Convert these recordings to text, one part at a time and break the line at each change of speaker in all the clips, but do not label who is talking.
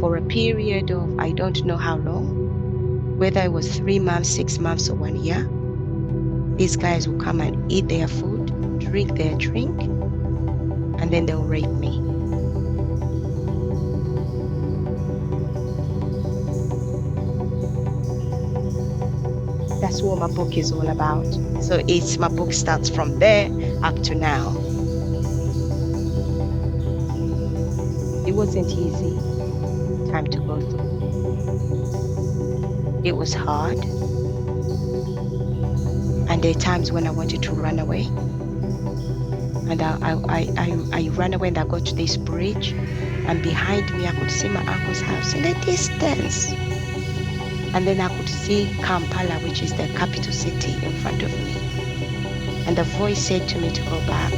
for a period of, I don't know how long, whether it was 3 months, 6 months, or 1 year, these guys will come and eat their food, drink their drink, and then they'll rape me. That's what my book is all about. So my book starts from there up to now. It wasn't easy time to go through. It was hard. And there are times when I wanted to run away. And I ran away and I got to this bridge. And behind me, I could see my uncle's house in the distance. And then I could see Kampala, which is the capital city, in front of me. And the voice said to me to go back.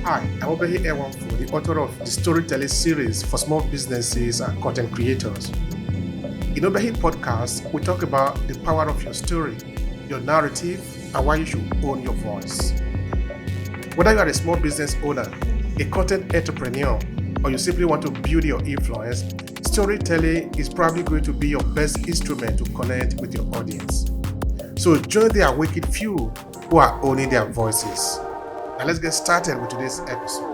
Hi, I'm Obehi the author of the storytelling series for small businesses and content creators. In Obehi Podcast, we talk about the power of your story, your narrative, and why you should own your voice. Whether you are a small business owner, a content entrepreneur, or you simply want to build your influence, storytelling is probably going to be your best instrument to connect with your audience. So join the awakened few who are owning their voices. Now let's get started with today's episode.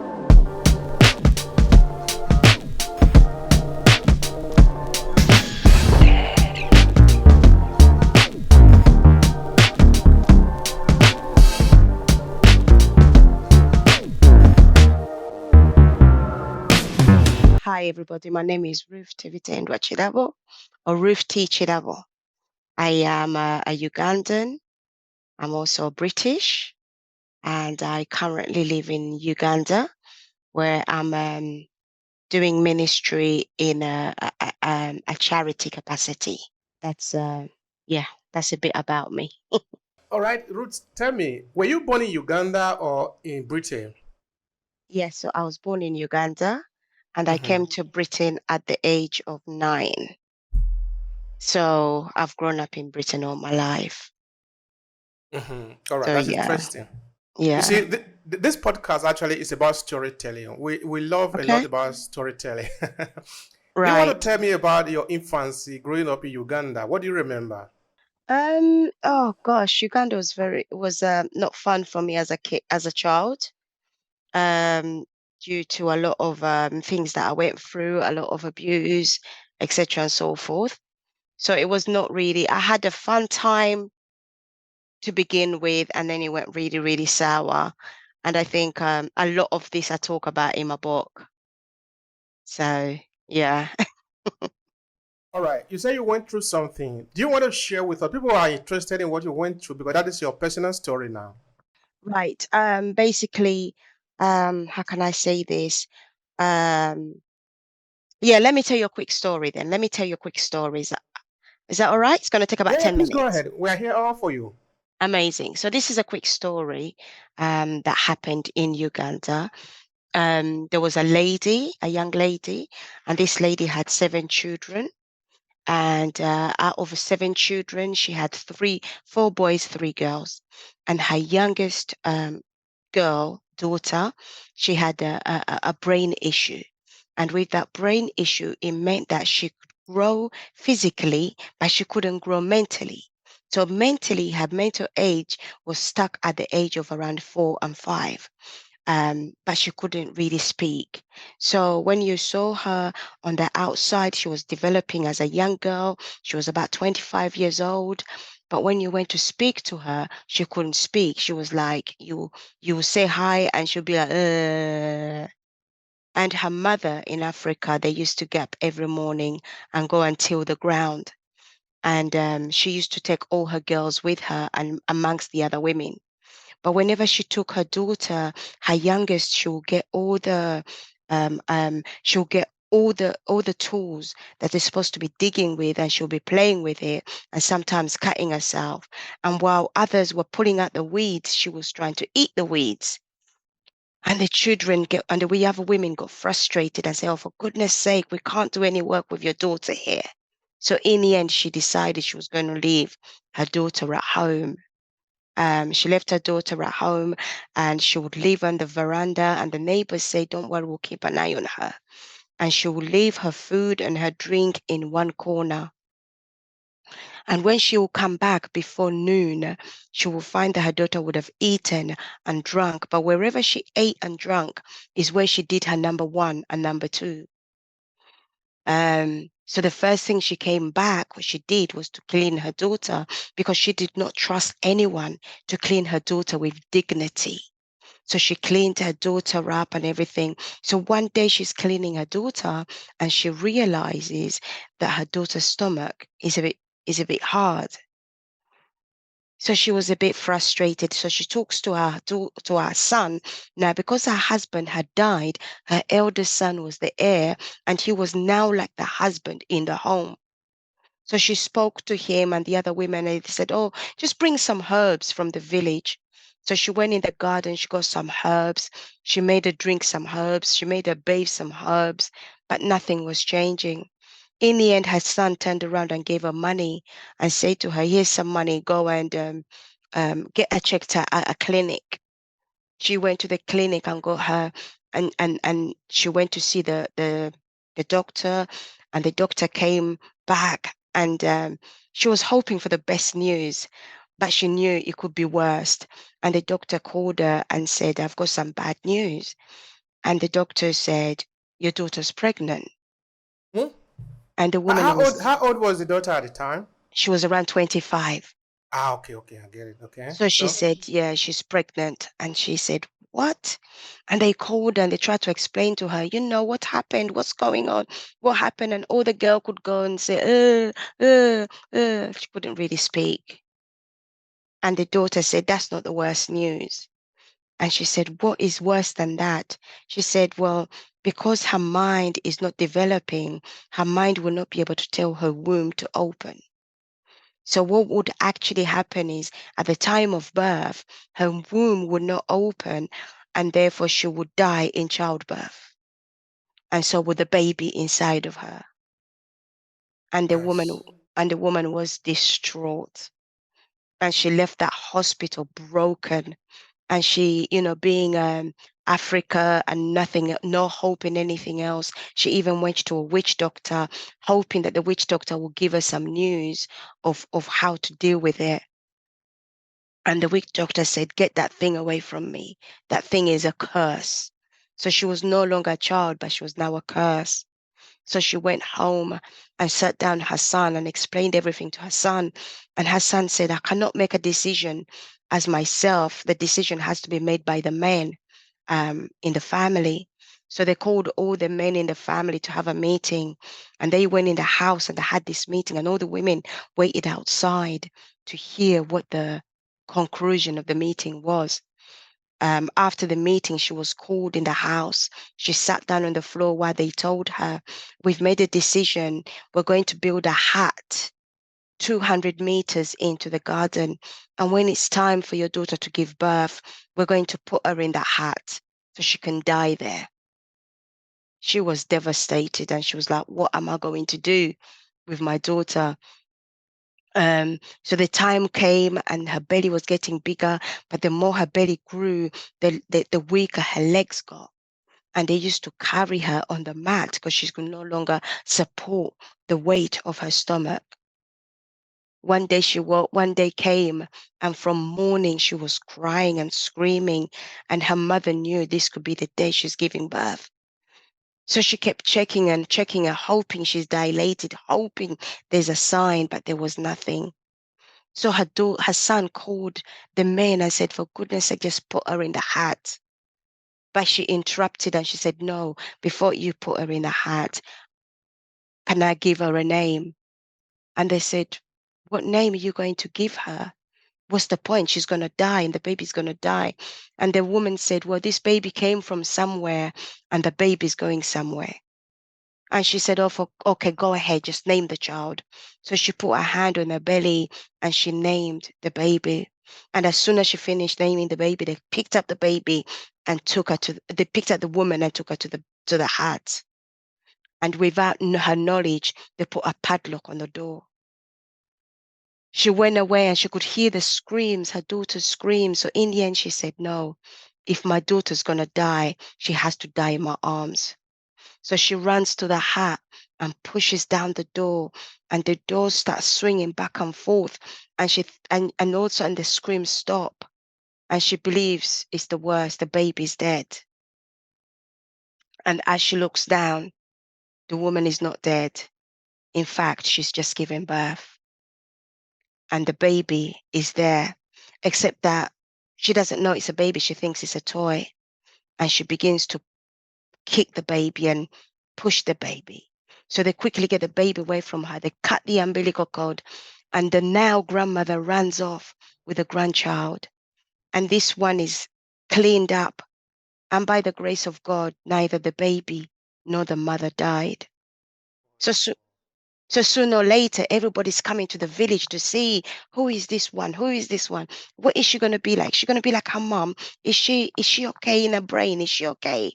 Hi everybody, my name is Ruth Tebitendwa Kirabo, or Ruth T. Kirabo. I am a Ugandan. I'm also British, and I currently live in Uganda, where I'm doing ministry in a charity capacity. That's a bit about me.
All right, Ruth, tell me, were you born in Uganda or in Britain?
Yes, so I was born in Uganda, and I came to Britain at the age of 9. So I've grown up in Britain all my life.
All right,
So
that's
yeah,
interesting.
yeah.
You see, this podcast actually is about storytelling. We love a lot
Okay,
about storytelling. Do you want to
right.
tell me about your infancy growing up in Uganda? What do you remember?
Oh gosh, Uganda was not fun for me as a kid, as a child. Um, due to a lot of things that I went through, a lot of abuse, etc. and so forth. So it was not really. I had a fun time to begin with, and then it went really, really sour. And I think a lot of this I talk about in my book. So yeah.
All right, you say you went through something. Do you want to share with us? People are interested in what you went through because that is your personal story now.
Right. Basically, how can I say this? Um, yeah, let me tell you a quick story then. Let me tell you a quick story. Is that all right? It's going to take about
Yeah,
10
please go
minutes.
ahead. We are here all for you.
Amazing. So this is a quick story that happened in Uganda. There was a young lady, and this lady had 7 children. And out of 7 children, she had 4 boys, 3 girls. And her youngest daughter, she had a brain issue. And with that brain issue, it meant that she could grow physically, but she couldn't grow mentally. So mentally, her mental age was stuck at the age of around 4 and 5. But she couldn't really speak. So when you saw her on the outside, she was developing as a young girl. She was about 25 years old. But when you went to speak to her, she couldn't speak. She was like, you will say hi, and she'll be like, And her mother in Africa, they used to get up every morning and go and till the ground. And she used to take all her girls with her and amongst the other women. But whenever she took her daughter, her youngest, she'll get all the tools that they're supposed to be digging with, and she'll be playing with it and sometimes cutting herself. And while others were pulling out the weeds, she was trying to eat the weeds. And the children get, and we have women got frustrated and say, oh, for goodness sake, we can't do any work with your daughter here. So in the end, she decided she was going to leave her daughter at home. She left her daughter at home and she would leave on the veranda, and the neighbors say, don't worry, we'll keep an eye on her. And she will leave her food and her drink in one corner. And when she will come back before noon, she will find that her daughter would have eaten and drunk. But wherever she ate and drank is where she did her number one and number two. So the first thing she came back, what she did was to clean her daughter, because she did not trust anyone to clean her daughter with dignity. So she cleaned her daughter up and everything. So one day she's cleaning her daughter and she realizes that her daughter's stomach is a bit hard. So she was a bit frustrated. So she talks to her son. Now, because her husband had died, her eldest son was the heir, and he was now like the husband in the home. So she spoke to him and the other women, and they said, oh, just bring some herbs from the village. So she went in the garden, she got some herbs. She made her drink some herbs. She made her bathe some herbs, but nothing was changing. In the end, her son turned around and gave her money and said to her, here's some money, go and get her checked at a clinic. She went to the clinic and got her, and she went to see the doctor, and the doctor came back, and she was hoping for the best news, but she knew it could be worse. And the doctor called her and said, I've got some bad news. And the doctor said, your daughter's pregnant.
Hmm?
And the woman
How old was the daughter at the time?
she was around 25.
Ah, okay, I get it. Okay,
So she
so
said, yeah, she's pregnant. And she said, what? And they called and they tried to explain to her, what happened? What's going on? What happened? And all the girl could go and say, she couldn't really speak. And the daughter said, that's not the worst news. And she said, what is worse than that? She said, well, because her mind is not developing, her mind will not be able to tell her womb to open. So what would actually happen is at the time of birth, her womb would not open, and therefore she would die in childbirth. And so would the baby inside of her. And the woman
yes,
was distraught. And she left that hospital broken. And she, being Africa and nothing, no hope in anything else. She even went to a witch doctor, hoping that the witch doctor will give her some news of how to deal with it. And the witch doctor said, get that thing away from me. That thing is a curse. So she was no longer a child, but she was now a curse. So she went home and sat down her son and explained everything to her son. And her son said, I cannot make a decision as myself. The decision has to be made by the men in the family. So they called all the men in the family to have a meeting. And they went in the house and they had this meeting. And all the women waited outside to hear what the conclusion of the meeting was. After the meeting, she was called in the house. She sat down on the floor while they told her, we've made a decision. We're going to build a hut 200 meters into the garden. And when it's time for your daughter to give birth, we're going to put her in that hut so she can die there. She was devastated and she was like, what am I going to do with my daughter? So the time came and her belly was getting bigger, but the more her belly grew, the weaker her legs got. And they used to carry her on the mat because she could no longer support the weight of her stomach. One day came, and from morning she was crying and screaming, and her mother knew this could be the day she's giving birth. So she kept checking and checking her, hoping she's dilated, hoping there's a sign, but there was nothing. So her son called the men and said, for goodness sake, just put her in the hat. But she interrupted and she said, no, before you put her in the hat, can I give her a name? And they said, what name are you going to give her? What's the point? She's going to die and the baby's going to die. And the woman said, well, this baby came from somewhere and the baby's going somewhere. And she said, oh, okay, go ahead, just name the child. So she put her hand on her belly and she named the baby. And as soon as she finished naming the baby, they picked up the baby and they picked up the woman and took her to the hut. And without her knowledge, they put a padlock on the door. She went away and she could hear the screams, her daughter's screams. So in the end, she said, no, if my daughter's going to die, she has to die in my arms. So she runs to the hut and pushes down the door, and the door starts swinging back and forth. And all of a sudden the screams stop, and she believes it's the worst, the baby's dead. And as she looks down, the woman is not dead. In fact, she's just given birth. And the baby is there, except that she doesn't know it's a baby. She thinks it's a toy. And she begins to kick the baby and push the baby. So they quickly get the baby away from her. They cut the umbilical cord, and the now grandmother runs off with a grandchild. And this one is cleaned up. And by the grace of God, neither the baby nor the mother died. So, so sooner or later, everybody's coming to the village to see who is this one? Who is this one? What is she going to be like? She's going to be like her mom. Is she okay in her brain? Is she okay?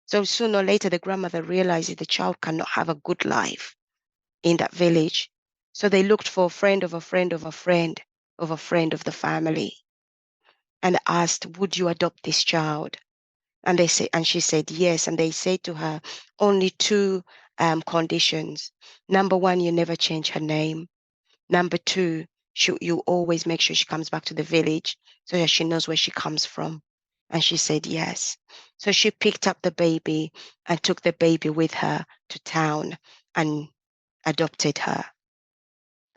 So sooner or later, the grandmother realizes the child cannot have a good life in that village. So they looked for a friend of a friend of a friend of a friend of the family and asked, would you adopt this child? And she said yes. And they said to her, only two conditions. Number one, you never change her name. Number two, you always make sure she comes back to the village so that she knows where she comes from. And she said yes. So she picked up the baby and took the baby with her to town and adopted her.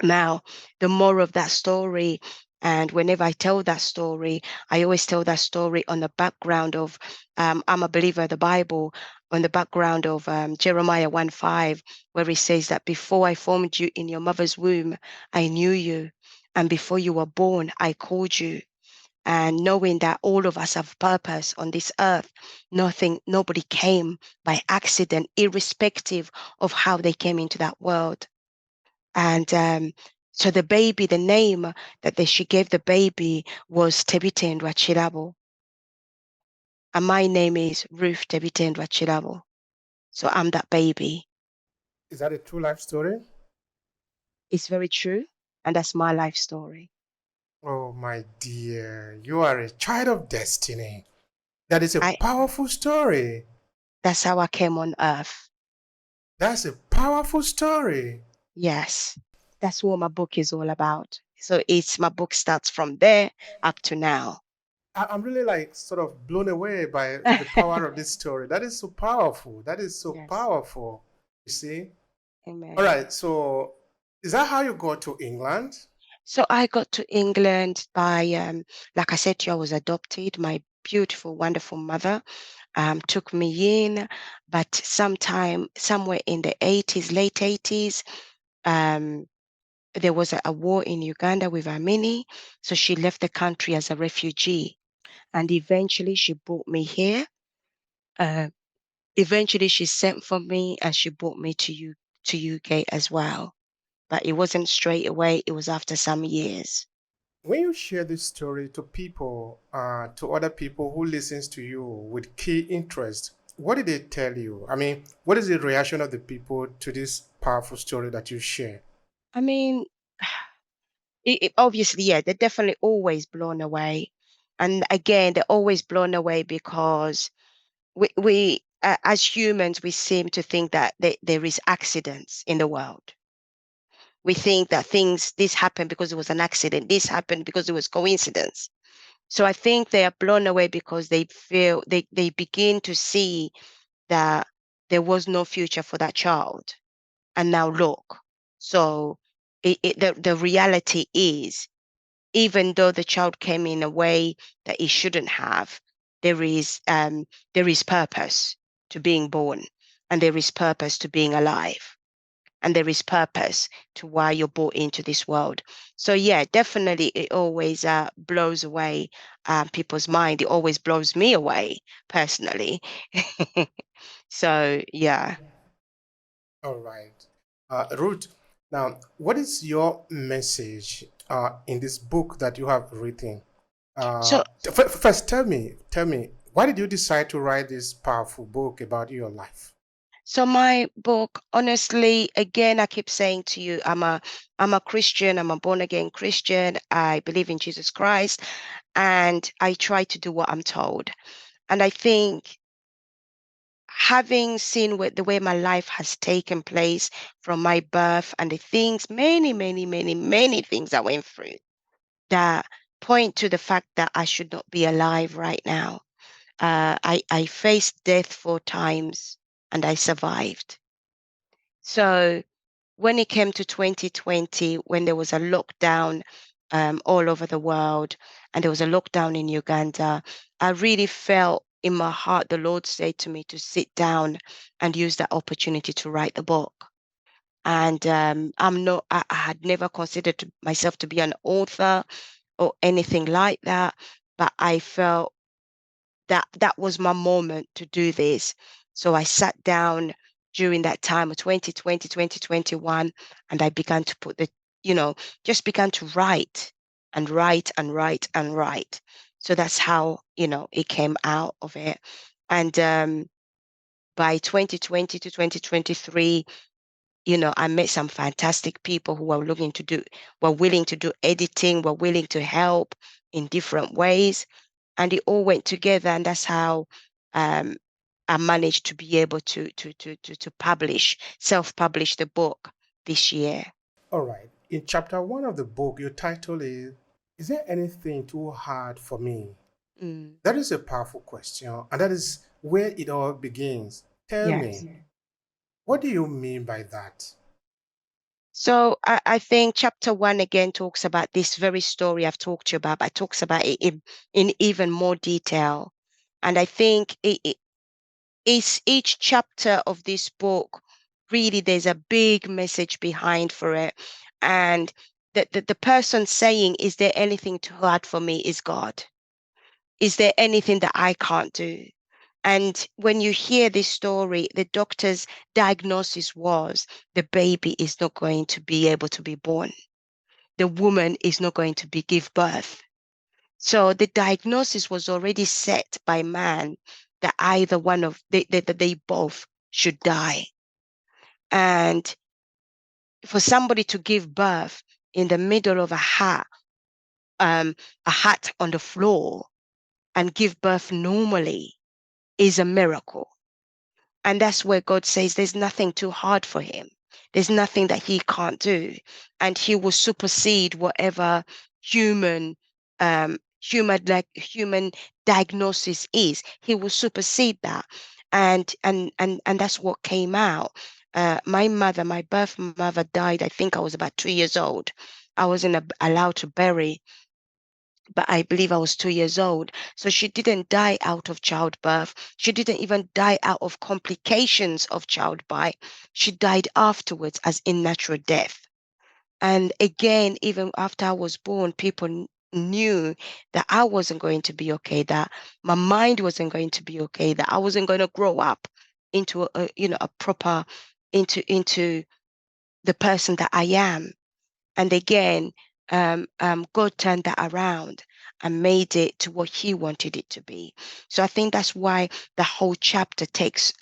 Now, the moral of that story, and whenever I tell that story, I always tell that story on the background of, I'm a believer of the Bible, on the background of Jeremiah 1:5, where it says that before I formed you in your mother's womb, I knew you. And before you were born, I called you. And knowing that all of us have purpose on this earth, nobody came by accident, irrespective of how they came into that world. And so the baby, the name she gave the baby was Tebitendwa Kirabo. And my name is Ruth Tebitendwa Kirabo. So I'm that baby.
Is that a true life story?
It's very true. And that's my life story.
Oh, my dear, you are a child of destiny. That is a powerful story.
That's how I came on earth.
That's a powerful story.
Yes. That's what my book is all about. So my book starts from there up to now.
I'm really like sort of blown away by the power of this story. That is so powerful. That is so
Yes.
powerful. You see?
Amen.
All right. So is that how you got to England?
So I got to England by, like I said to you, I was adopted. My beautiful, wonderful mother took me in, but somewhere in the 80s, late 80s, there was a war in Uganda with Amini. So she left the country as a refugee. And eventually she brought me here. Eventually she sent for me and she brought me to UK as well. But it wasn't straight away. It was after some years.
When you share this story to people, to other people who listens to you with key interest, what did they tell you? I mean, what is the reaction of the people to this powerful story that you share?
I mean, obviously, yeah, they're definitely always blown away. And again, they're always blown away because we as humans, we seem to think that there is accidents in the world. We think that this happened because it was an accident. This happened because it was coincidence. So I think they are blown away because they feel they begin to see that there was no future for that child. And now look. So the reality is, even though the child came in a way that it shouldn't have, there is purpose to being born, and there is purpose to being alive, and there is purpose to why you're brought into this world. So yeah, definitely, it always blows away people's mind. It always blows me away personally. So yeah.
All right. Ruth, now, what is your message in this book that you have written.
So
First, tell me, why did you decide to write this powerful book about your life?
So my book, honestly, again, I keep saying to you, I'm a Christian, I'm a born again Christian. I believe in Jesus Christ, and I try to do what I'm told. And I think having seen the way my life has taken place from my birth and the things, many things I went through that point to the fact that I should not be alive right now. I faced death 4 times and I survived. So when it came to 2020, when there was a lockdown all over the world, and there was a lockdown in Uganda, I really felt in my heart the Lord said to me to sit down and use that opportunity to write the book. And I had never considered myself to be an author or anything like that, but I felt that was my moment to do this. So I sat down during that time of 2020, 2021, and I began to put you know, just began to write and write and write and write. So that's how, it came out of it. And by 2020 to 2023, I met some fantastic people who were willing to do editing, were willing to help in different ways, and it all went together, and that's how um, I managed to be able to self-publish the book this year.
All right. In chapter one of the book, your title is there anything too hard for me?
Mm,
That is a powerful question, and that is where it all begins. Tell
yes.
me, what do you mean by that?
So I think chapter one again talks about this very story I've talked to you about, but it talks about it in even more detail. And I think each chapter of this book, really, there's a big message behind for it. And the person saying, is there anything too hard for me, is God. Is there anything that I can't do? And when you hear this story, the doctor's diagnosis was the baby is not going to be able to be born. The woman is not going to give birth. So the diagnosis was already set by man that either one of they both should die. And for somebody to give birth in the middle of a hat on the floor and give birth normally is a miracle. And that's where God says there's nothing too hard for him. There's nothing that he can't do. And he will supersede whatever human human diagnosis is. He will supersede that. And that's what came out. My birth mother died, I think I was about 2 years old. I wasn't allowed to bury, but I believe I was 2 years old. So she didn't die out of childbirth. She didn't even die out of complications of childbirth. She died afterwards as in natural death. And again, even after I was born, people knew that I wasn't going to be okay, that my mind wasn't going to be okay, that I wasn't going to grow up into a proper into the person that I am. And again, God turned that around and made it to what He wanted it to be. So I think that's why the whole chapter talks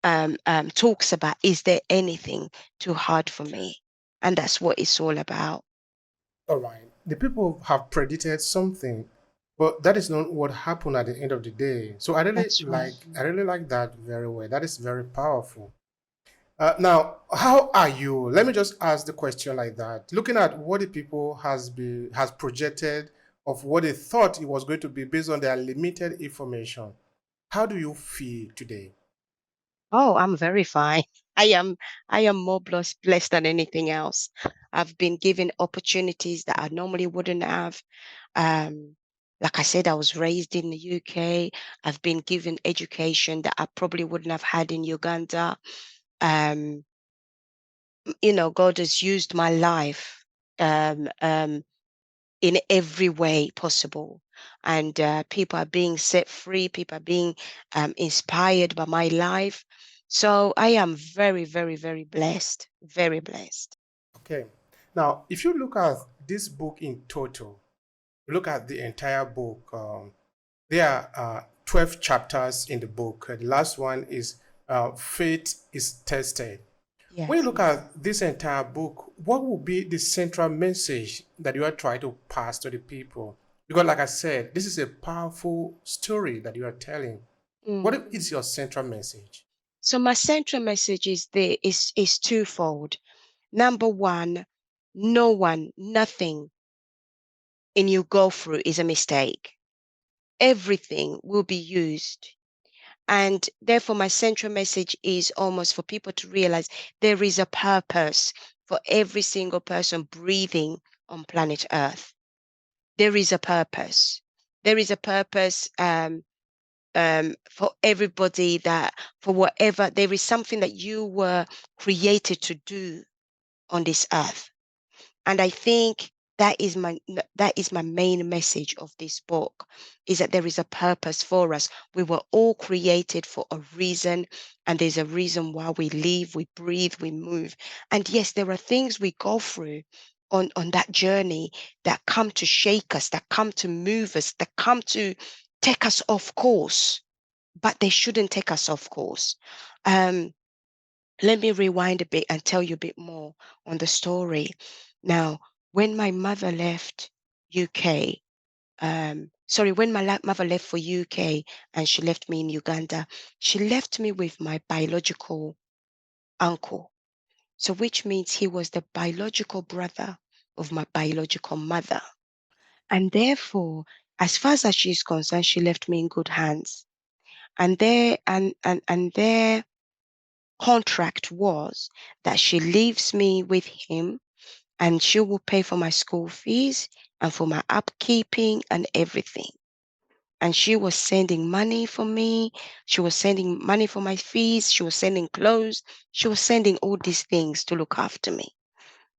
about, is there anything too hard for me? And that's what it's all about.
All right. The people have predicted something, but that is not what happened at the end of the day. So
That's right.
I really like that very well. That is very powerful. Now, how are you? Let me just ask the question like that. Looking at what the people has projected of what they thought it was going to be based on their limited information. How do you feel today?
Oh, I'm very fine. I am I am more blessed than anything else. I've been given opportunities that I normally wouldn't have. Um, like I said, I was raised in the UK. I've been given education that I probably wouldn't have had in Uganda. Um, God has used my life in every way possible. And people are being set free, people are being inspired by my life. So I am very, very, very blessed, very blessed.
Okay. Now, if you look at this book in total, look at the entire book, there are 12 chapters in the book. The last one is Faith is Tested. When you
Yes.
look at this entire book, what would be the central message that you are trying to pass to the people? Because, like I said, this is a powerful story that you are telling.
Mm.
What is your central message?
So my central message is twofold. Number one, no one, nothing in you go through is a mistake. Everything will be used. And therefore, my central message is almost for people to realize there is a purpose for every single person breathing on planet Earth. There is a purpose. There is a purpose for everybody, that for whatever, there is something that you were created to do on this earth. And I think that is my main message of this book, is that there is a purpose for us. We were all created for a reason, and there's a reason why we live, we breathe, we move. And yes, there are things we go through on that journey that come to shake us, that come to move us, that come to take us off course, but they shouldn't take us off course. Um, Let me rewind a bit and tell you a bit more on the story. Now, when my mother left UK, when my mother left for UK and she left me in Uganda, she left me with my biological uncle. So, which means he was the biological brother of my biological mother. And therefore, as far as she's concerned, she left me in good hands. And their contract was that she leaves me with him, and she will pay for my school fees and for my upkeeping and everything. And she was sending money for me. She was sending money for my fees. She was sending clothes. She was sending all these things to look after me.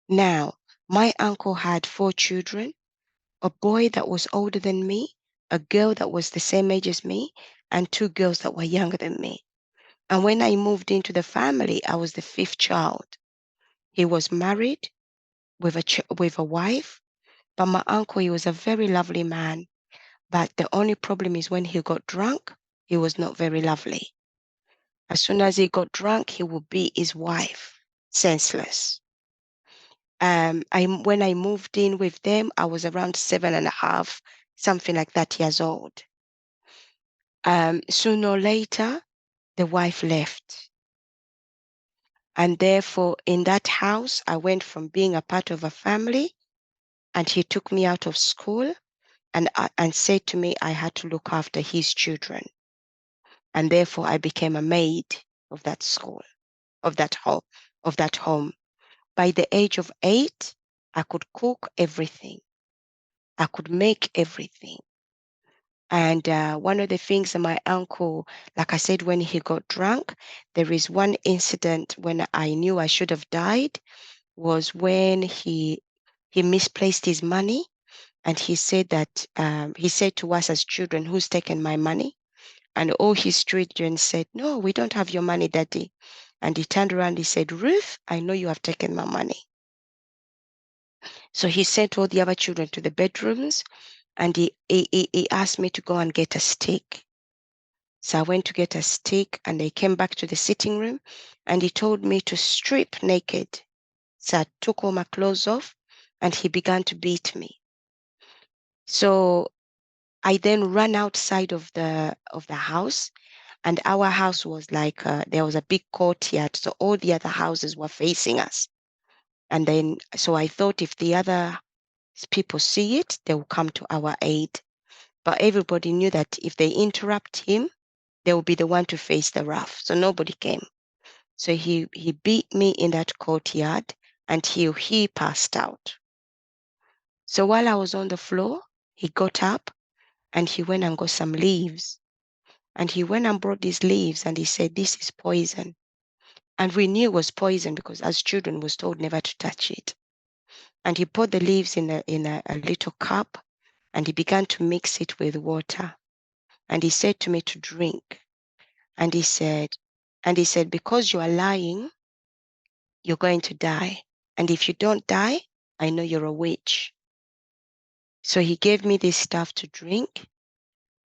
Now, my uncle had 4 children, a boy that was older than me, a girl that was the same age as me, and 2 girls that were younger than me. And when I moved into the family, I was the fifth child. He was married with with a wife, but my uncle, he was a very lovely man. But the only problem is when he got drunk, he was not very lovely. As soon as he got drunk, he would beat his wife senseless. When I moved in with them, I was around 7.5, something like that years old. Sooner or later, the wife left. And therefore, in that house, I went from being a part of a family, and he took me out of school and said to me I had to look after his children. And therefore, I became a maid of that school, of that home. By the age of 8, I could cook everything. I could make everything. And one of the things that my uncle, like I said, when he got drunk, there is one incident when I knew I should have died, was when he misplaced his money, and he said that he said to us as children, "Who's taken my money?" And all his children said, "No, we don't have your money, Daddy." And he turned around, he said, "Ruth, I know you have taken my money." So he sent all the other children to the bedrooms, and he asked me to go and get a stick. So I went to get a stick, and I came back to the sitting room, and he told me to strip naked. So I took all my clothes off, and he began to beat me. So I then ran outside of the house, and our house was like there was a big courtyard, so all the other houses were facing us. And then, so I thought if the other people see it, they will come to our aid. But everybody knew that if they interrupt him, they will be the one to face the wrath. So nobody came. So he beat me in that courtyard until he passed out. So while I was on the floor, he got up and he went and got some leaves. And he went and brought these leaves, and he said, "This is poison." And we knew it was poison because as children was told never to touch it. And he put the leaves in a little cup, and he began to mix it with water. And he said to me to drink. And he said, "Because you are lying, you're going to die. And if you don't die, I know you're a witch." So he gave me this stuff to drink,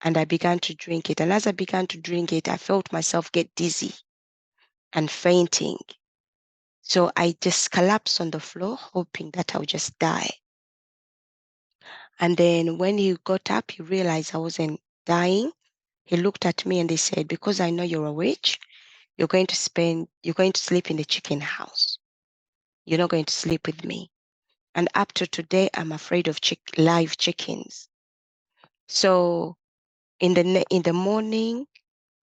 and I began to drink it. And as I began to drink it, I felt myself get dizzy and fainting. So I just collapsed on the floor, hoping that I would just die. And then when he got up, he realized I wasn't dying. He looked at me and he said, because I know you're a witch, you're going to sleep in the chicken house. You're not going to sleep with me. And up to today, I'm afraid of live chickens. So in the morning,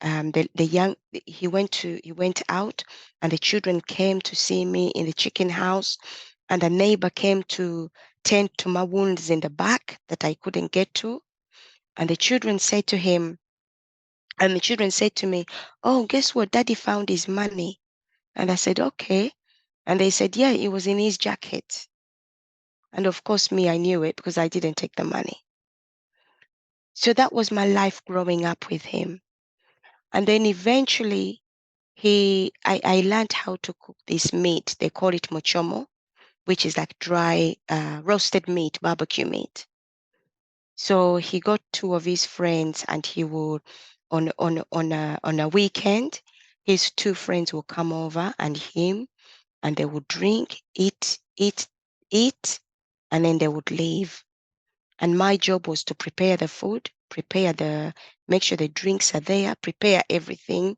he went out, and the children came to see me in the chicken house, and a neighbor came to tend to my wounds in the back that I couldn't get to. And the children said to me, "Oh, guess what? Daddy found his money." And I said, "Okay." And they said, "Yeah, it was in his jacket." And of course, I knew it because I didn't take the money. So that was my life growing up with him. And then eventually, I learned how to cook this meat. They call it mochomo, which is like dry roasted meat, barbecue meat. So he got two of his friends, and he would on a weekend, his two friends will come over, and they would drink, eat, and then they would leave. And my job was to prepare the food, make sure the drinks are there, prepare everything,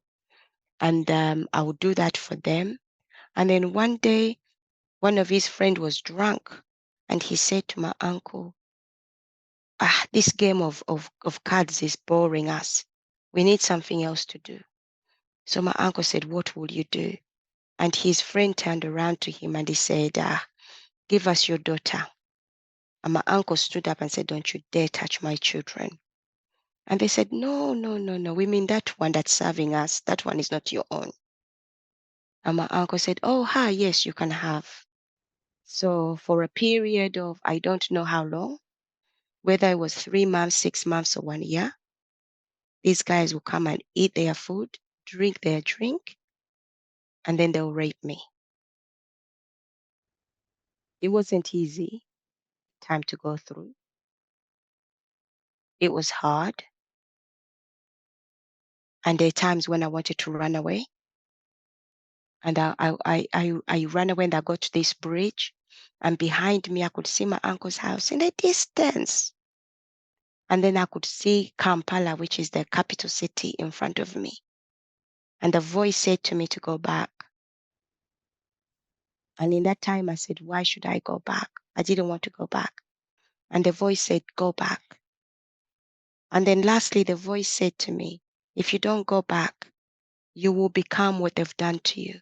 and I would do that for them. And then one day, one of his friends was drunk, and he said to my uncle, this game of cards is boring us. We need something else to do. So my uncle said, what will you do? And his friend turned around to him and he said, give us your daughter. And my uncle stood up and said, don't you dare touch my children. And they said, no, no, no, no. We mean that one that's serving us. That one is not your own. And my uncle said, oh, hi, yes, you can have. So for a period of, I don't know how long, whether it was 3 months, 6 months, or 1 year, these guys will come and eat their food, drink their drink, and then they'll rape me. It wasn't easy time to go through. It was hard. And there are times when I wanted to run away. And I ran away, and I got to this bridge, and behind me I could see my uncle's house in the distance. And then I could see Kampala, which is the capital city, in front of me. And the voice said to me to go back. And in that time I said, why should I go back? I didn't want to go back. And the voice said, go back. And then lastly, the voice said to me, if you don't go back, you will become what they've done to you.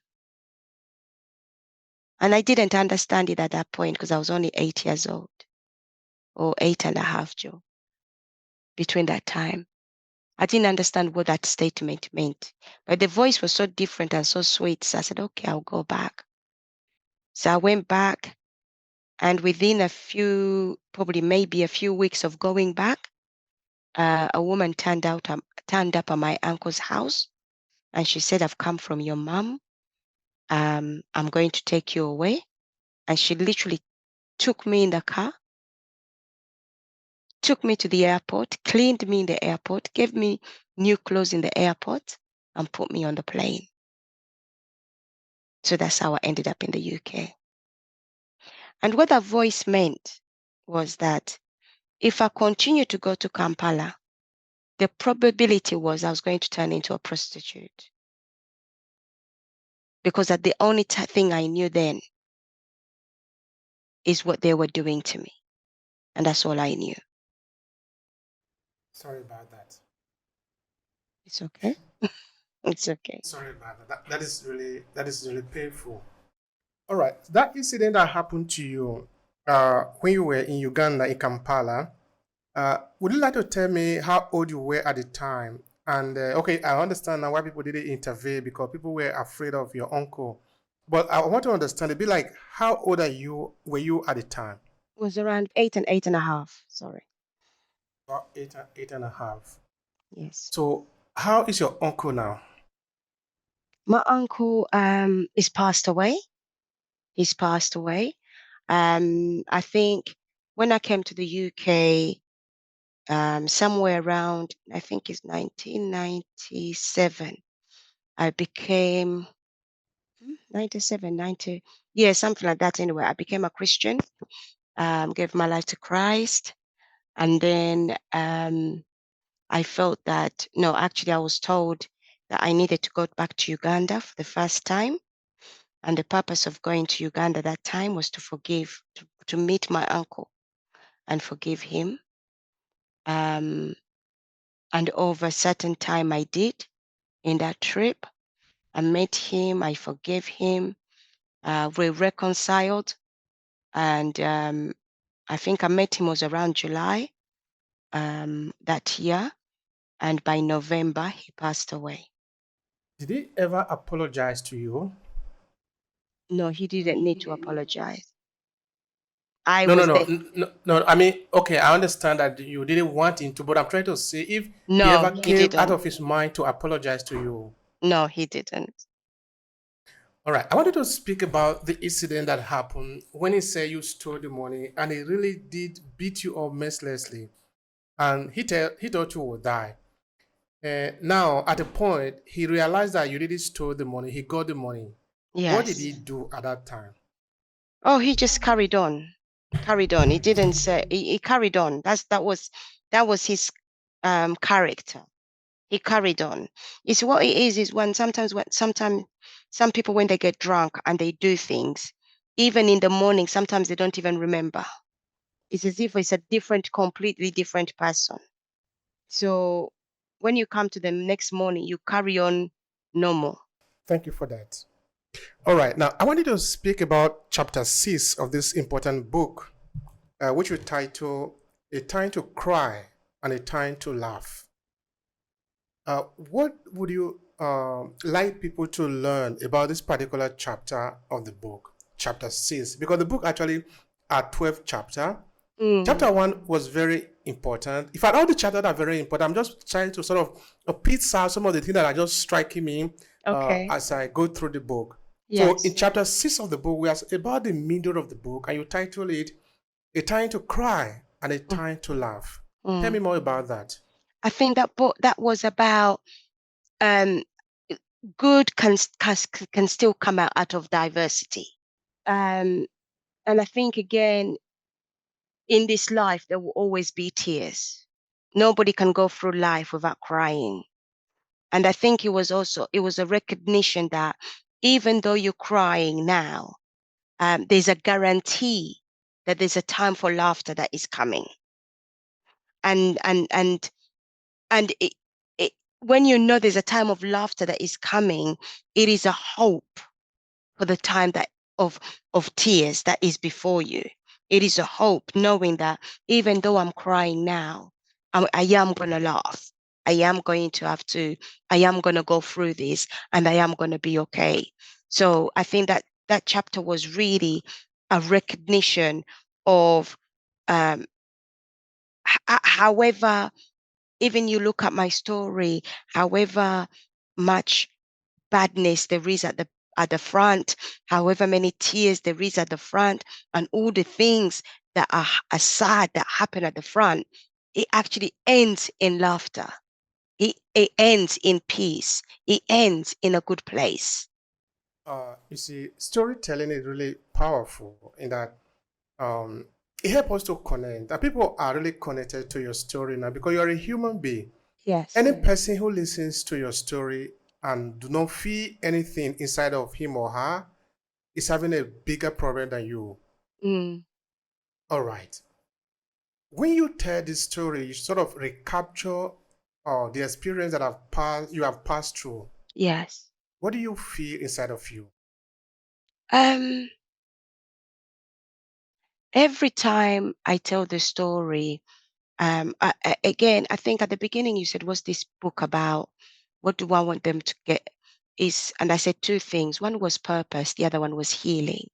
And I didn't understand it at that point because I was only 8 years old, or 8.5, Joe, between that time. I didn't understand what that statement meant. But the voice was so different and so sweet. So I said, okay, I'll go back. So I went back, and within probably maybe a few weeks of going back, a woman turned up at my uncle's house, and she said, I've come from your mom. I'm going to take you away. And she literally took me in the car, took me to the airport, cleaned me in the airport, gave me new clothes in the airport, and put me on the plane. So that's how I ended up in the UK. And what that voice meant was that if I continue to go to Kampala, the probability was I was going to turn into a prostitute. Because that the only thing I knew then is what they were doing to me. And that's all I knew.
Sorry about that.
It's okay. It's okay.
Sorry about that. That is really painful. All right. That incident that happened to you when you were in Uganda, in Kampala, would you like to tell me how old you were at the time? And okay, I understand now why people didn't intervene, because people were afraid of your uncle. But I want to understand a bit, like, how old were you at the time?
It was around 8 and 8.5. Sorry.
About eight and a half.
Yes.
So how is your uncle now?
My uncle is passed away. He's passed away. I think when I came to the UK, somewhere around, I think it's 1997, I became 97, 90, yeah, something like that. Anyway, I became a Christian, gave my life to Christ. And then I felt that, no, actually, I was told that I needed to go back to Uganda for the first time. And the purpose of going to Uganda that time was to forgive, to meet my uncle and forgive him. Um, and over a certain time, I did in that trip. I met him, I forgave him, we reconciled. And I think I met him was around July that year. And by November, he passed away.
Did he ever apologize to you?
No, he didn't need to apologize. I
No, no,
was
no,
there.
no, no. I mean, okay, I understand that you didn't want him to, but I'm trying to see if he
No,
ever
he
came out
didn't.
of his mind to apologize to you.
No, he didn't.
All right, I wanted to speak about the incident that happened when he said you stole the money and he really did beat you up mercilessly, and he thought you would die. Now, at a point, he realized that you didn't stole the money. He got the money. What did he
Yes.
do at that time?
Oh, he just carried on. Carried on. He didn't say he carried on. That was his character. He carried on. It's what it is when sometimes some people when they get drunk and they do things, even in the morning, sometimes they don't even remember. It's as if it's a completely different person. So when you come to the next morning, you carry on normal.
Thank you for that. All right, now I wanted to speak about chapter 6 of this important book, which we title A Time to Cry and a Time to Laugh. What would you like people to learn about this particular chapter of the book, chapter 6? Because the book actually are 12 chapters.
Mm,
Chapter 1 was very important. In fact, all the chapters are very important. I'm just trying to sort of piece out some of the things that are just striking me
okay.
as I go through the book. So in
Yes.
chapter 6 of the book, we are about the middle of the book, and you title it A Time to Cry and a
Mm,
Time to Laugh. Tell me
mm.
more about that.
I think that book that was about um good can still come out of diversity. Um, and I think again in this life there will always be tears. Nobody can go through life without crying. And I think it was a recognition that even though you're crying now, there's a guarantee that there's a time for laughter that is coming. And and and and when you know there's a time of laughter that is coming, it is a hope for the time that of of tears that is before you. It is a hope knowing that even though I'm crying now, I am going to laugh. I am going to have to, I am going to go through this and I am going to be okay. So I think that that chapter was really a recognition of, um, however, even you look at my story, however much badness there is at the front, however many tears there is at the front, and all the things that are sad that happen at the front, it actually ends in laughter. It ends in peace. It ends in a good place.
You see, storytelling is really powerful in that um, it helps us to connect. And people are really connected to your story now because you're a human being. Any
Yes.
person who listens to your story and do not feel anything inside of him or her is having a bigger problem than you.
Mm,
All right. When you tell this story, you sort of recapture the experience that you have passed through.
yes.
What do you feel inside of you?
Um, every time I tell the story, again, I think at the beginning you said, "What's this book about? What do I want them to get?" And I said two things. One was purpose. The other one was healing.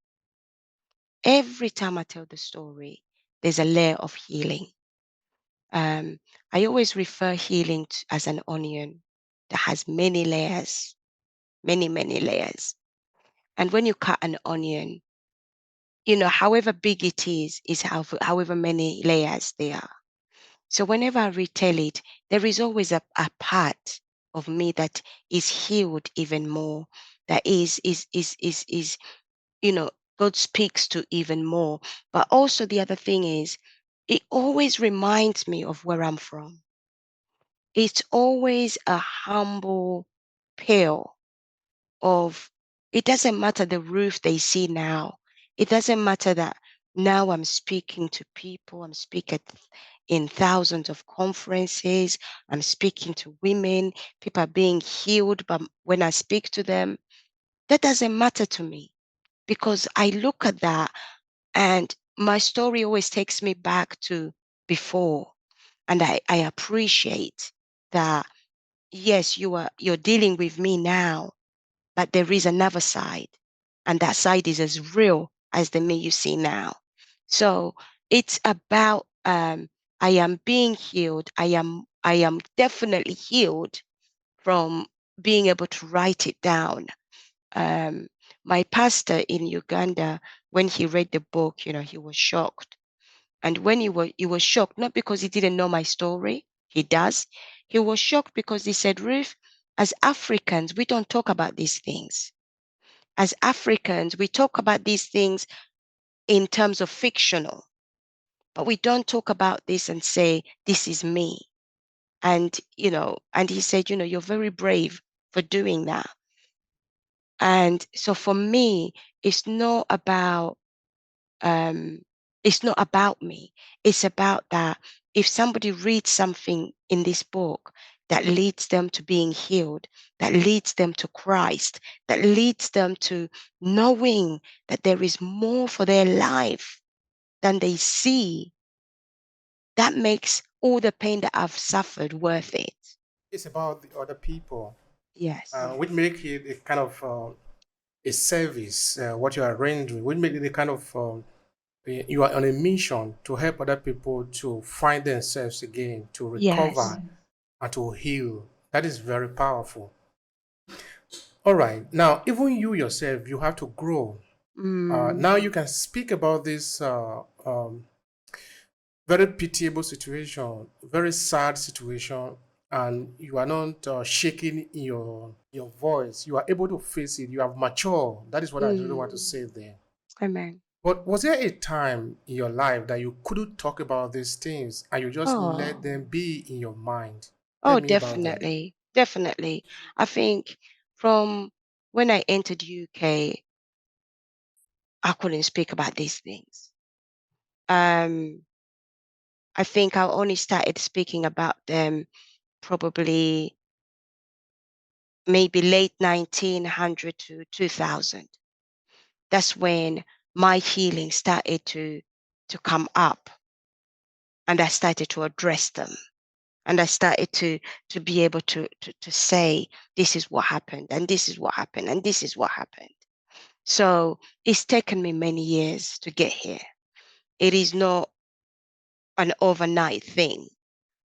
Every time I tell the story, there's a layer of healing. Um, I always refer healing as an onion that has many layers, many layers. And when you cut an onion, however big it is however many layers there are. So whenever I retell it, there is always a part of me that is healed even more, that is God speaks to even more. But also the other thing is, it always reminds me of where I'm from. It's always a humble pearl of, it doesn't matter the roof they see now. It doesn't matter that now I'm speaking to people, I'm speaking in thousands of conferences, I'm speaking to women, people are being healed, but when I speak to them, that doesn't matter to me, because I look at that and my story always takes me back to before. And I appreciate that, yes, you're dealing with me now, but there is another side, and that side is as real as the me you see now. So it's about, I am being healed. I am definitely healed from being able to write it down. Um, my pastor in Uganda, when he read the book, he was shocked. And when he was shocked, not because he didn't know my story, he does. He was shocked because he said, Ruth, as Africans, we don't talk about these things. As Africans, we talk about these things in terms of fictional, but we don't talk about this and say, this is me. And he said, you're very brave for doing that. And so for me, it's not about um, it's not about me. It's about that if somebody reads something in this book that leads them to being healed, that leads them to Christ, that leads them to knowing that there is more for their life than they see, that makes all the pain that I've suffered worth it.
It's about the other people,
Yes.
which make it a kind of a service. What you are rendering, which make it a kind of you are on a mission to help other people to find themselves again, to
Yes.
recover and to heal. That is very powerful. All right. Now, even you yourself, you have to grow.
Mm,
Now you can speak about this very pitiable situation, very sad situation, and you are not shaking in your voice. You are able to face it. You have matured. That is what I really want to
mm.
say there.
Amen.
But was there a time in your life that you couldn't talk about these things and you just let
Oh,
them be in your mind? Tell
oh,
me about that.
definitely. Definitely. I think from when I entered UK, I couldn't speak about these things. Um, I think I only started speaking about them probably maybe late 1900 to 2000. That's when my healing started to come up, and I started to address them, and I started to be able to say, this is what happened, and this is what happened, and this is what happened. So it's taken me many years to get here. It is not an overnight thing.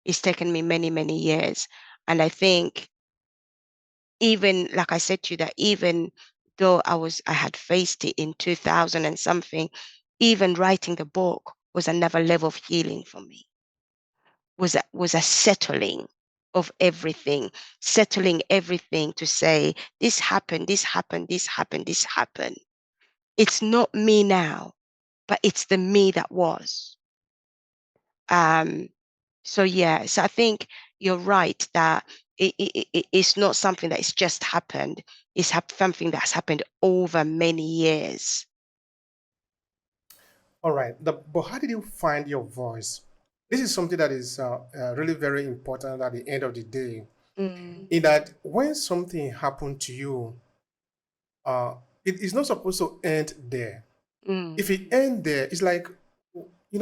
It's taken me many, many years. And I think, even like I said to you, that even though I had faced it in 2000 and something, even writing the book was another level of healing for me. Was a settling of everything, settling everything to say, this happened, this happened, this happened, this happened. It's not me now, but it's the me that was. Um, So yeah, so I think you're right that it's not something that it's just happened. It's something that's happened over many years.
All right. But how did you find your voice? This is something that is really very important at the end of the day.
Mm,
In that when something happened to you, uh, it is not supposed to end there.
mm,
If it end there, it's like, we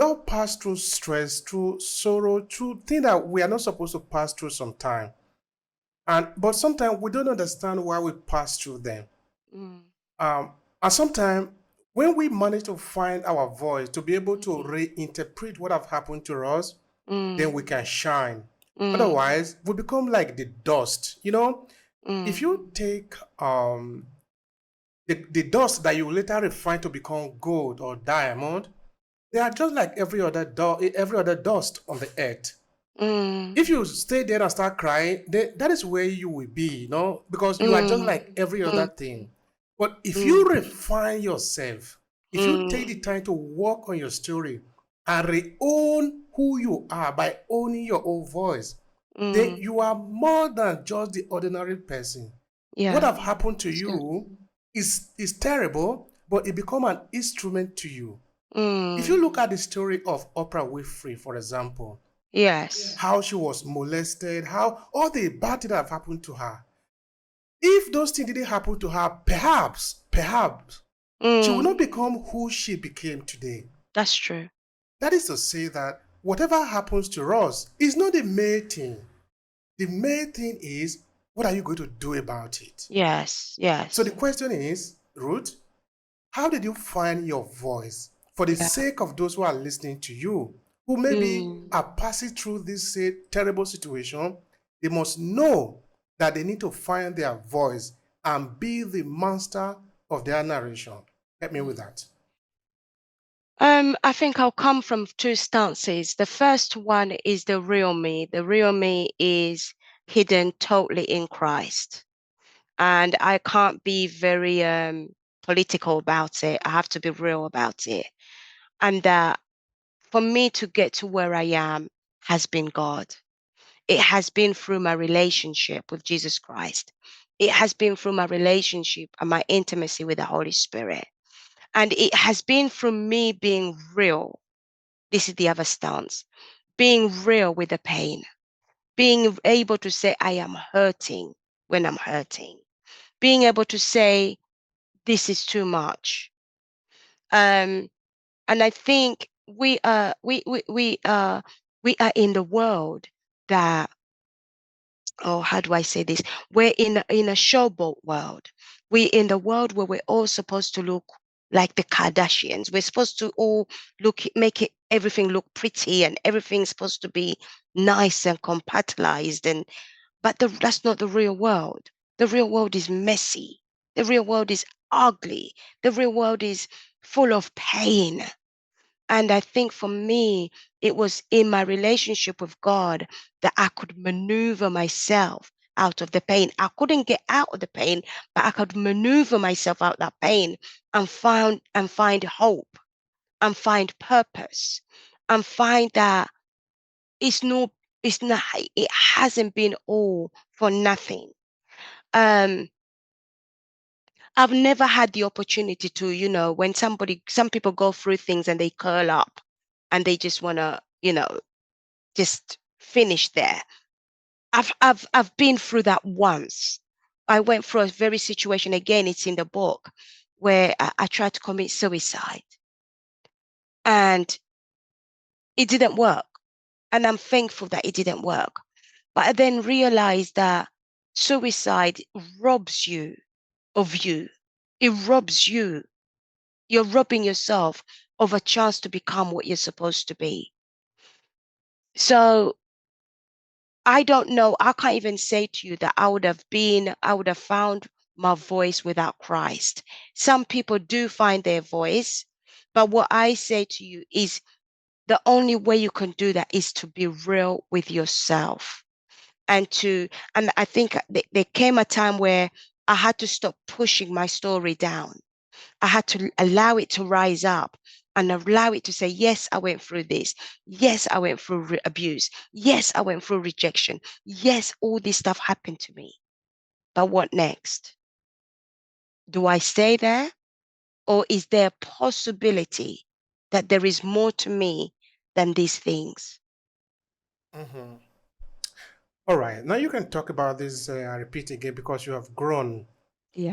all pass through stress, through sorrow, through things that we are not supposed to pass through sometime. But sometimes we don't understand why we pass through them.
mm,
Um, and sometimes when we manage to find our voice to be able to reinterpret what have happened to us, then
mm,
we can shine.
mm,
Otherwise, we become like the dust. If
mm,
you take The dust that you later refine to become gold or diamond, they are just like every other dust on the earth. If you stay there and start crying, that is where you will be, because you are just like every other thing. But if you refine yourself, if you take the time to work on your story and re-own who you are by owning your own voice, then you are more than just the ordinary person. What
Yeah.
have happened to you is terrible, but it become an instrument to you. If you look at the story of Oprah Winfrey, for example,
Yes.
how she was molested, how all the bad things that have happened to her. If those things didn't happen to her, perhaps, she would not become who she became today.
That's true.
That is to say that whatever happens to us is not the main thing. The main thing is, what are you going to do about it?
Yes.
So
Yes.
the question is, Ruth, how did you find your voice for the
Yeah.
sake of those who are listening to you, who maybe are passing through this terrible situation? They must know that they need to find their voice and be the master of their narration. Help me with that.
I think I'll come from two stances. The first one is the real me. The real me is hidden totally in Christ. And I can't be very political about it. I have to be real about it. And for me to get to where I am has been God. It has been through my relationship with Jesus Christ. It has been through my relationship and my intimacy with the Holy Spirit. And it has been through me being real. This is the other stance. Being real with the pain. Being able to say, I am hurting when I'm hurting. Being able to say, this is too much. And I think we are in the world that, oh, how do I say this? We're in a showboat world. We're in the world where we're all supposed to look like the Kardashians. We're supposed to all make it everything look pretty, and everything's supposed to be nice and compatibilized. But that's not the real world. The real world is messy. The real world is ugly. The real world is full of pain. And I think for me, it was in my relationship with God that I could maneuver myself out of the pain. I couldn't get out of the pain, but I could maneuver myself out of that pain and find hope and find purpose and find that it's no, it's not, it hasn't been all for nothing. Um, I've never had the opportunity to, when some people go through things and they curl up and they just want to, just finish there. I've been through that once. I went through a very situation, again, it's in the book, where I tried to commit suicide and it didn't work. And I'm thankful that it didn't work. But I then realized that suicide robs you of you. It robs you. You're robbing yourself of a chance to become what you're supposed to be. So I don't know. I can't even say to you that I would have found my voice without Christ. Some people do find their voice, but what I say to you is the only way you can do that is to be real with yourself. And I think there came a time where I had to stop pushing my story down. I had to allow it to rise up and allow it to say, yes, I went through this. Yes, I went through abuse. Yes, I went through rejection. Yes, all this stuff happened to me. But what next? Do I stay there? Or is there a possibility that there is more to me than these things?
Mm-hmm. All right. Now you can talk about this, I repeat again, because you have grown.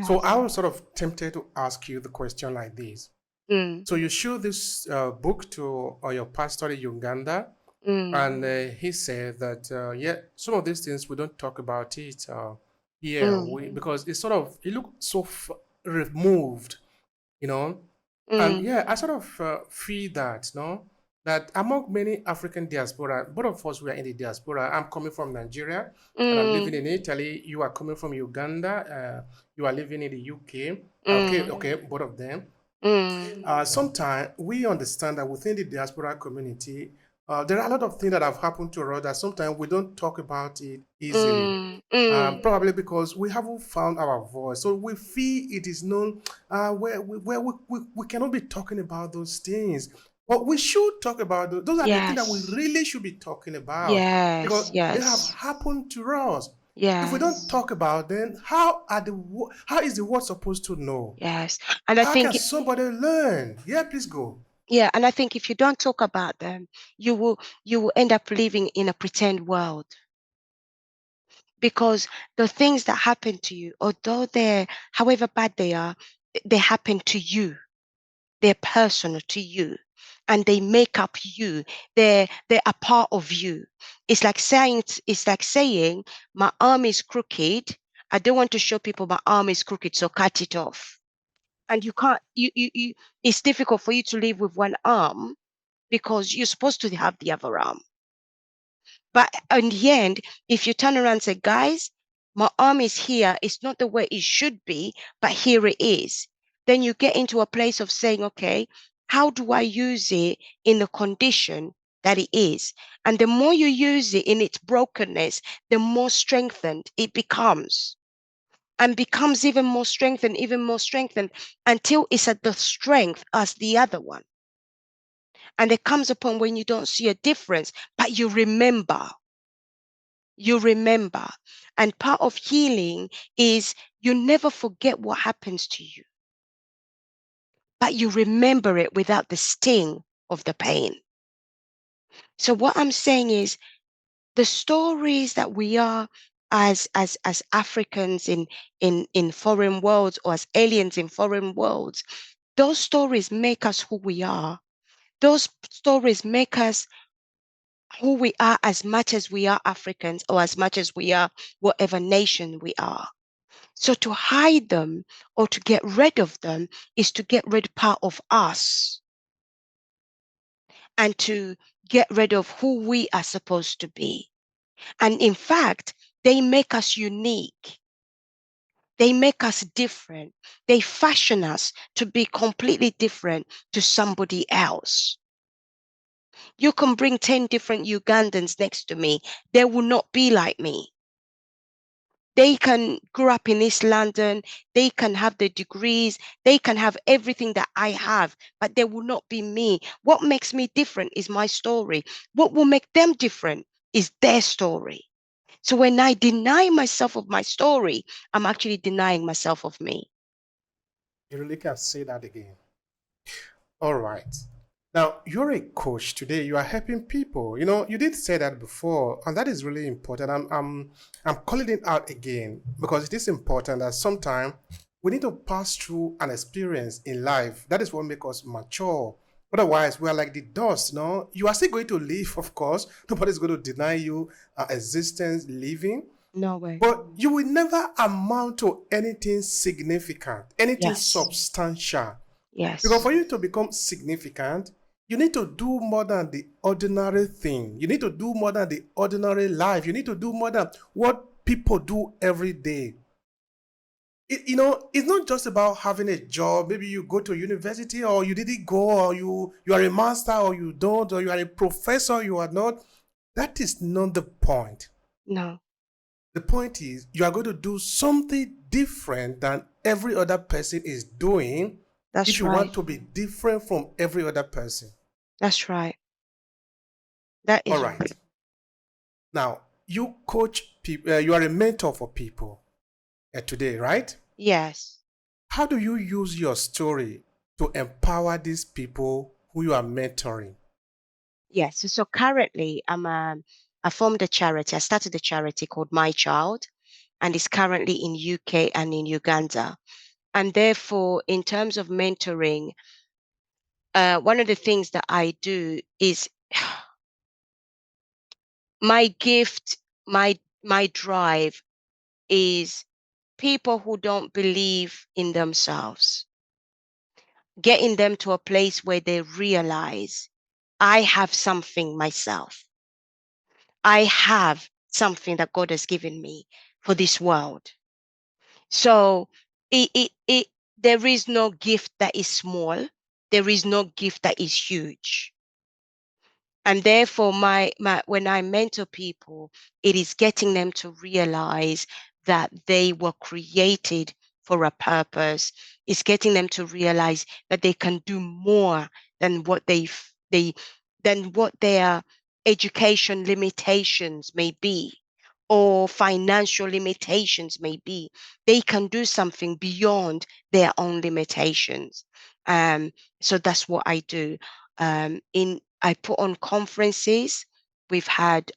So I
Yes.
was sort of tempted to ask you the question like this.
Mm,
So you show this book to your pastor in Uganda,
mm,
and he said that yeah, some of these things we don't talk about it here
mm,
because it looked so removed, you know. And
mm,
yeah, I sort of feel that, no. that among many African diaspora, both of us were in the diaspora. I'm coming from Nigeria and I'm living
Mm,
in Italy. You are coming from Uganda. You are living in the UK. Okay,
mm,
okay, both of them.
mm.
Sometimes we understand that within the diaspora community, there are a lot of things that have happened to us that sometimes we don't talk about it easily.
Mm, mm.
Probably because we haven't found our voice. So we feel it is known where we cannot be talking about those things. But we should talk about those. Those are the things that we
Yes.
really should be talking about because
Yes.
they have
Yes.
happened to us. If we don't
Yes.
talk about them, how is the world supposed to know?
Yes. And I
How can
think,
somebody learn? Yeah, please go.
yeah, and I think if you don't talk about them, you will end up living in a pretend world, because the things that happen to you, although they're however bad they are, they happen to you. They're personal to you, and they make up you. They're a part of you. It's like saying my arm is crooked. I don't want to show people my arm is crooked, so cut it off. And you can't you it's difficult for you to live with one arm because you're supposed to have the other arm. But in the end, if you turn around and say, guys, my arm is here, it's not the way it should be, but here it is. Then you get into a place of saying, okay, how do I use it in the condition that it is? And the more you use it in its brokenness, the more strengthened it becomes, and becomes even more strengthened, until it's at the strength as the other one. And there comes a point when you don't see a difference, but you remember. And part of healing is you never forget what happens to you, but you remember it without the sting of the pain. So what I'm saying is, the stories that we are, as Africans in foreign worlds, or as aliens in foreign worlds, those stories make us who we are. Those stories make us who we are, as much as we are Africans, or as much as we are whatever nation we are. So to hide them or to get rid of them is to get rid part of us, and to get rid of who we are supposed to be. And in fact, they make us unique. They make us different. They fashion us to be completely different to somebody else. You can bring 10 different Ugandans next to me. They will not be like me. They can grow up in East London, they can have the degrees, they can have everything that I have, but they will not be me. What makes me different is my story. What will make them different is their story. So when I deny myself of my story, I'm actually denying myself of me.
You really can say that again. All right. Now, you're a coach today. You are helping people. You did say that before, and that is really important. I'm calling it out again because it is important that sometimes we need to pass through an experience in life. That is what makes us mature. Otherwise, we are like the dust. No, you are still going to live, of course. Nobody's going to deny you existence, living.
No way.
But you will never amount to anything significant, anything
Yes.
substantial. Because
Yes.
for you to become significant, you need to do more than the ordinary thing. You need to do more than the ordinary life. You need to do more than what people do every day. It's not just about having a job. Maybe you go to university or you didn't go, or you are a master or you don't, or you are a professor, you are not. That is not the point.
No.
The point is you are going to do something different than every other person is doing if
That's
you
right.
want to be different from every other person.
That's right. That
All
is
right.
right.
Now, you coach people, you are a mentor for people today, right?
Yes.
How do you use your story to empower these people who you are mentoring?
Yes. So currently, I formed a charity. I started a charity called My Child, and it's currently in UK and in Uganda. And therefore, in terms of mentoring, one of the things that I do is, my gift, my drive is people who don't believe in themselves, getting them to a place where they realize I have something myself. I have something that God has given me for this world. So there is no gift that is small. There is no gift that is huge. And therefore, when I mentor people, it is getting them to realize that they were created for a purpose. It's getting them to realize that they can do more than what than what their education limitations may be, or financial limitations may be. They can do something beyond their own limitations. So that's what I do. I put on conferences. We've had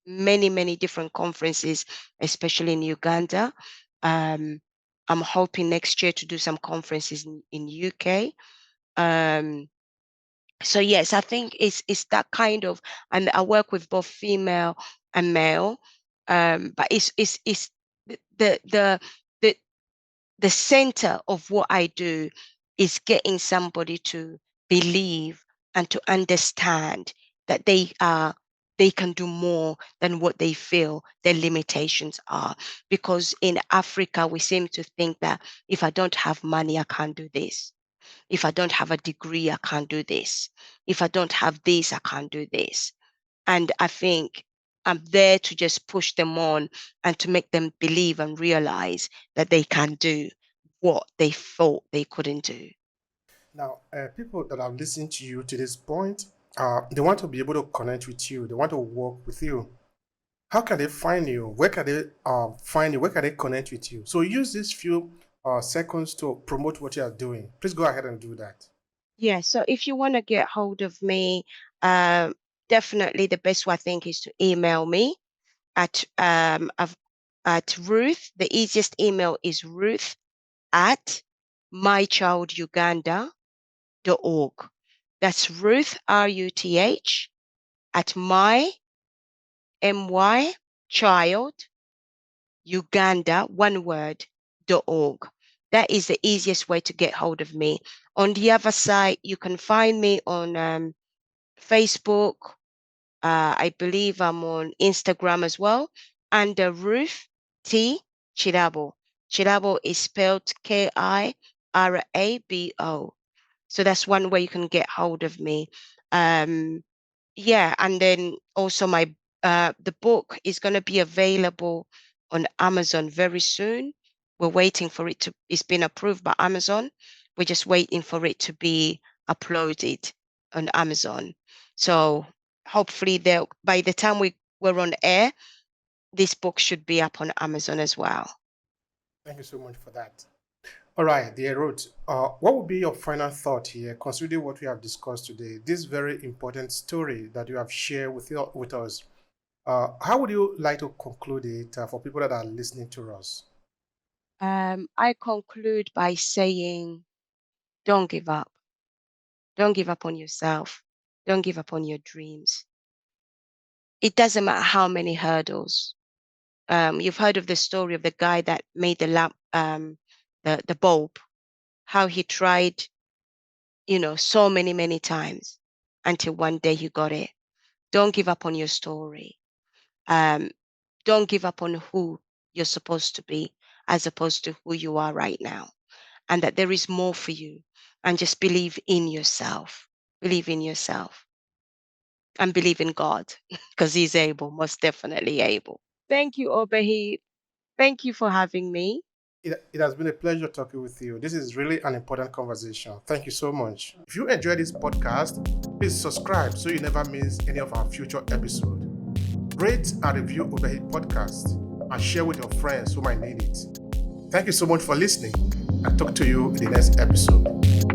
many different conferences, especially in Uganda. I'm hoping next year to do some conferences in UK. So yes, I think it's that kind of, and I work with both female and male. But it's the the the the center of what I do is getting somebody to believe and to understand that they can do more than what they feel their limitations are. Because in Africa, we seem to think that if I don't have money, I can't do this. If I don't have a degree, I can't do this. If I don't have this, I can't do this. And I think I'm there to just push them on and to make them believe and realize that they can do what they thought they couldn't do.
Now, people that have listened to you to this point, they want to be able to connect with you. They want to work with you. How can they find you? Where can they find you? Where can they connect with you? So use these few seconds to promote what you are doing. Please go ahead and do that.
Yeah, so if you want to get hold of me, uh, definitely the best way I think is to email me at Ruth. The easiest email is Ruth at mychilduganda.org. That's Ruth, RUTH, at my child Uganda, one word, .org. That is the easiest way to get hold of me. On the other side, you can find me on Facebook. I believe I'm on Instagram as well, under Ruth T. Kirabo. Kirabo is spelled Kirabo. So that's one way you can get hold of me. Yeah, and then also the book is going to be available on Amazon very soon. We're waiting for it to, it's been approved by Amazon. We're just waiting for it to be uploaded on Amazon. So hopefully by the time we're on air, this book should be up on Amazon as well.
Thank you so much for that. All right, dear Ruth, what would be your final thought here, considering what we have discussed today, this very important story that you have shared with us? How would you like to conclude it for people that are listening to us?
I conclude by saying, don't give up. Don't give up on yourself. Don't give up on your dreams. It doesn't matter how many hurdles. You've heard of the story of the guy that made the lamp, the bulb, how he tried, so many times until one day he got it. Don't give up on your story. Don't give up on who you're supposed to be as opposed to who you are right now, and that there is more for you. And just believe in yourself. Believe in yourself. And believe in God, because He's able, most definitely able. Thank you, Obehi. Thank you for having me.
It has been a pleasure talking with you. This is really an important conversation. Thank you so much. If you enjoyed this podcast, please subscribe so you never miss any of our future episodes. Rate and review Obehi Podcast and share with your friends who might need it. Thank you so much for listening, and talk to you in the next episode.